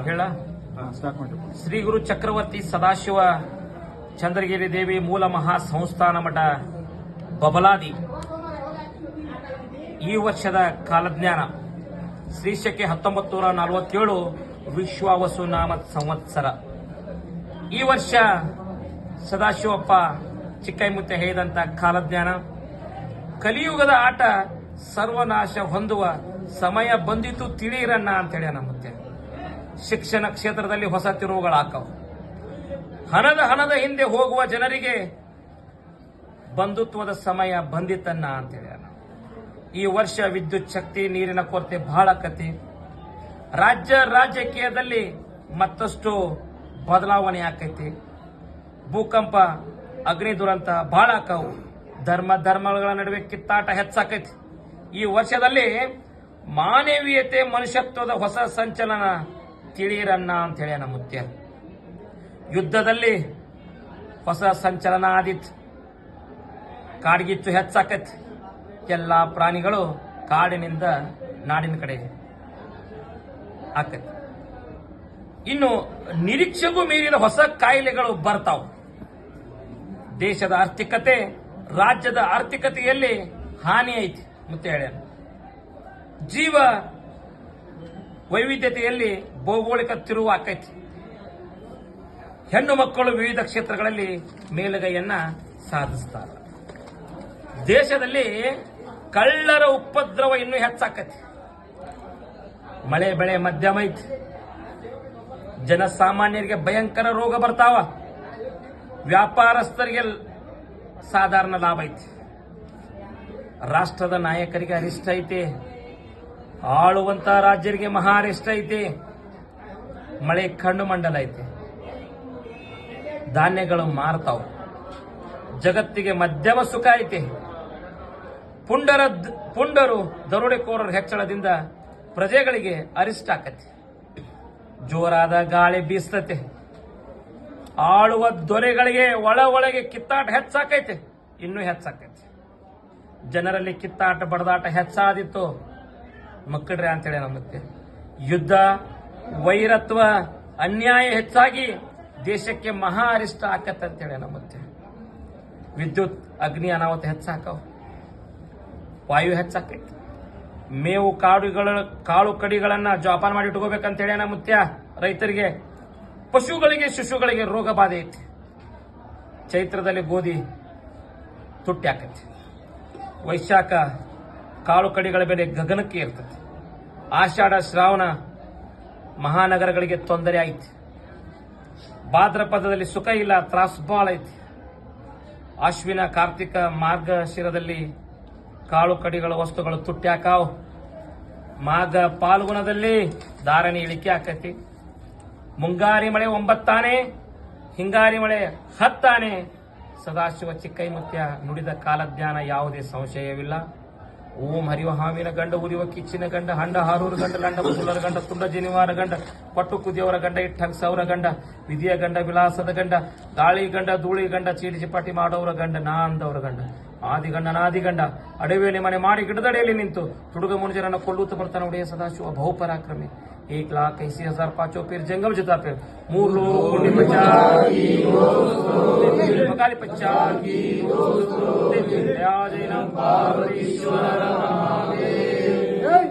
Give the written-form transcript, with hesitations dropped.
ಹೇಳ ಶ್ರೀ ಗುರು ಚಕ್ರವರ್ತಿ ಸದಾಶಿವ ಚಂದ್ರಗಿರಿ ದೇವಿ ಮೂಲ ಮಹಾ ಸಂಸ್ಥಾನ ಮಠ ಬಬಲಾದಿ ಈ ವರ್ಷದ ಕಾಲಜ್ಞಾನ ಶ್ರೀಶಕೆ 1947 ವಿಶ್ವಾವಸು ನಾಮ ಸಂವತ್ಸರ. ಈ ವರ್ಷ ಸದಾಶಿವಪ್ಪ ಚಿಕ್ಕೈಮುತ್ತೆ ಹೇಳಿದಂತ ಕಾಲಜ್ಞಾನ ಕಲಿಯುಗದ ಆಟ ಸರ್ವನಾಶ ಹೊಂದುವ ಸಮಯ ಬಂದಿತು ತಿಳಿಯಿರಣ್ಣ ಅಂತೇಳಿ ನಮ್ಮತ್ತೆ. ಶಿಕ್ಷಣ ಕ್ಷೇತ್ರದಲ್ಲಿ ಹೊಸ ತಿರುವುಗಳಾಕವು. ಹಣದ ಹಿಂದೆ ಹೋಗುವ ಜನರಿಗೆ ಬಂಧುತ್ವದ ಸಮಯ ಬಂದಿತ್ತನ್ನ ಅಂತೇಳಿ. ಈ ವರ್ಷ ವಿದ್ಯುತ್ ಶಕ್ತಿ ನೀರಿನ ಕೊರತೆ ಬಹಳ ಕತೆ. ರಾಜಕೀಯದಲ್ಲಿ ಮತ್ತಷ್ಟು ಬದಲಾವಣೆ ಆಕೈತಿ. ಭೂಕಂಪ ಅಗ್ನಿ ದುರಂತ ಬಹಳ ಆಕವು. ಧರ್ಮಗಳ ನಡುವೆ ಕಿತ್ತಾಟ ಹೆಚ್ಚಾಕೈತಿ. ಈ ವರ್ಷದಲ್ಲಿ ಮಾನವೀಯತೆ ಮನುಷ್ಯತ್ವದ ಹೊಸ ಸಂಚಲನ ತಿಳಿಯಿರನ್ನ ಅಂತೇಳಿ ನಮ್ಮ ಮುತ್ಯ. ಯುದ್ಧದಲ್ಲಿ ಹೊಸ ಸಂಚಲನ ಆದಿತ್ತು. ಕಾಡ್ಗಿಚ್ಚು ಹೆಚ್ಚಾಕೈತಿ. ಎಲ್ಲಾ ಪ್ರಾಣಿಗಳು ಕಾಡಿನಿಂದ ನಾಡಿನ ಕಡೆ ಆಕೈತಿ. ಇನ್ನು ನಿರೀಕ್ಷೆಗೂ ಮೀರಿದ ಹೊಸ ಕಾಯಿಲೆಗಳು ಬರ್ತಾವ. ದೇಶದ ಆರ್ಥಿಕತೆ ರಾಜ್ಯದ ಆರ್ಥಿಕತೆಯಲ್ಲಿ ಹಾನಿ ಐತಿ ಮತ್ತೆ ಹೇಳ. ಜೀವ ವೈವಿಧ್ಯತೆಯಲ್ಲಿ ಭೌಗೋಳಿಕ ತಿರುವು ಆಕೈತಿ. ಹೆಣ್ಣು ಮಕ್ಕಳು ವಿವಿಧ ಕ್ಷೇತ್ರಗಳಲ್ಲಿ ಮೇಲುಗೈಯನ್ನ ಸಾಧಿಸ್ತಾರೆ. ದೇಶದಲ್ಲಿ ಕಳ್ಳರ ಉಪದ್ರವ ಇನ್ನೂ ಹೆಚ್ಚಾಕತಿ. ಮಳೆ ಬೆಳೆ ಮಧ್ಯಮ ಐತಿ. ಜನಸಾಮಾನ್ಯರಿಗೆ ಭಯಂಕರ ರೋಗ ಬರ್ತಾವ. ವ್ಯಾಪಾರಸ್ಥರಿಗೆ ಸಾಧಾರಣ ಲಾಭ ಐತಿ. ರಾಷ್ಟ್ರದ ನಾಯಕರಿಗೆ ಅರಿಷ್ಟ ಐತಿ. ಆಳುವಂತ ರಾಜ್ಯರಿಗೆ ಮಹಾ ಅರಿಷ್ಟ ಐತಿ. ಮಳೆ ಕಣ್ಣು ಮಂಡಲ ಐತಿ. ಧಾನ್ಯಗಳು ಮಾರ್ತಾವ. ಜಗತ್ತಿಗೆ ಮಧ್ಯಮ ಸುಖ ಐತಿ. ಪುಂಡರು ದರೋಡೆಕೋರರ ಹೆಚ್ಚಳದಿಂದ ಪ್ರಜೆಗಳಿಗೆ ಅರಿಷ್ಟ ಆಕತಿ. ಜೋರಾದ ಗಾಳಿ ಬೀಸ್ತತೆ. ಆಳುವ ದೊರೆಗಳಿಗೆ ಒಳಗೆ ಕಿತ್ತಾಟ ಹೆಚ್ಚಾಕೈತೆ. ಇನ್ನೂ ಹೆಚ್ಚಾಕೈತಿ. ಜನರಲ್ಲಿ ಕಿತ್ತಾಟ ಬಡದಾಟ ಹೆಚ್ಚಾದಿತ್ತು ಮಕ್ಕಳ್ರೆ ಅಂತೇಳಿ ನಮ್ಮತ್ತೆ. ಯುದ್ಧ ವೈರತ್ವ ಅನ್ಯಾಯ ಹೆಚ್ಚಾಗಿ ದೇಶಕ್ಕೆ ಮಹಾ ಅರಿಷ್ಟ ಆಕತ್ತೆ ಅಂತೇಳಿ ನಮ್ಮತ್ತೆ. ವಿದ್ಯುತ್ ಅಗ್ನಿ ಅನಾಹುತ ಹೆಚ್ಚಾಕವು. ವಾಯು ಹೆಚ್ಚಾಕೈತಿ. ಮೇವು ಕಾಳು ಕಡಿಗಳನ್ನ ಜೋಪಾನ ಮಾಡಿ ಇಟ್ಕೋಬೇಕಂತೇಳಿ ಮುತ್ಯ ರೈತರಿಗೆ. ಪಶುಗಳಿಗೆ ಶಿಶುಗಳಿಗೆ ರೋಗ ಬಾಧೆ ಐತಿ. ಚೈತ್ರದಲ್ಲಿ ಗೋಧಿ ತುಟ್ಟಿ ಆಕೈತಿ. ವೈಶಾಖ ಕಾಳು ಕಡಿಗಳ ಬೆಲೆ ಗಗನಕ್ಕೆ ಇರ್ತದೆ. ಆಷಾಢ ಶ್ರಾವಣ ಮಹಾನಗರಗಳಿಗೆ ತೊಂದರೆ ಐತಿ. ಭಾದ್ರಪದದಲ್ಲಿ ಸುಖ ಇಲ್ಲ, ತ್ರಾಸು ಬಾಳ ಐತಿ. ಅಶ್ವಿನ ಕಾರ್ತಿಕ ಮಾರ್ಗಶಿರದಲ್ಲಿ ಕಾಳು ಕಡಿಗಳ ವಸ್ತುಗಳು ತುಟ್ಟಿ ಹಾಕಾವ್. ಮಾಘ ಪಾಲ್ಗುಣದಲ್ಲಿ ಧಾರಣೆ ಇಳಿಕೆ ಆಕತಿ. ಮುಂಗಾರಿ ಮಳೆ 9 ಆನೆ, ಹಿಂಗಾರಿ ಮಳೆ 10 ಆನೆ. ಸದಾಶಿವ ಚಿಕ್ಕೈಮುತ್ಯ ನುಡಿದ ಕಾಲಜ್ಞಾನ ಯಾವುದೇ ಸಂಶಯವಿಲ್ಲ. ಓಂ ಹರಿವ ಹಾವಿನ ಗಂಡ, ಉರಿಯುವ ಕಿಚ್ಚಿನ ಗಂಡ, ಹಂಡ ಹಾರೂರು ಗಂಡ, ಲಂಡ ಮುಸುಲರ ಗಂಡ, ತುಂಡ ಜನಿವಾರ ಗಂಡ, ಪಟ್ಟು ಕುದಿಯವರ ಗಂಡ, ಇಟ್ಟಂಗ್ ಸೌರ ಗಂಡ, ವಿಧಿಯ ಗಂಡ, ವಿಲಾಸದ ಗಂಡ, ಗಾಳಿ ಗಂಡ, ಧೂಳಿ ಗಂಡ, ಚೀಟಿ ಚಿಪಾಟಿ ಮಾಡೋರ ಗಂಡ, ನಾಂದವರ ಗಂಡ, ಆದಿಗಂಡ ನಾದಿಗಂಡ, ಅಡವಿಯಲ್ಲಿ ಮನೆ ಮಾಡಿ ಗಿಡದಡೆಯಲ್ಲಿ ನಿಂತು ತುಡುಗ ಮುನುಜರನ್ನು ಕೊಲ್ಲುತ್ತ ಬರ್ತಾನೆ ಒಡೆಯ ಸದಾಶಿವ ಬಹುಪರಾಕ್ರಮಿ. 1,80,000 पाँचों फिर जंगम जुता फिर 3 लोग बकाली 50 की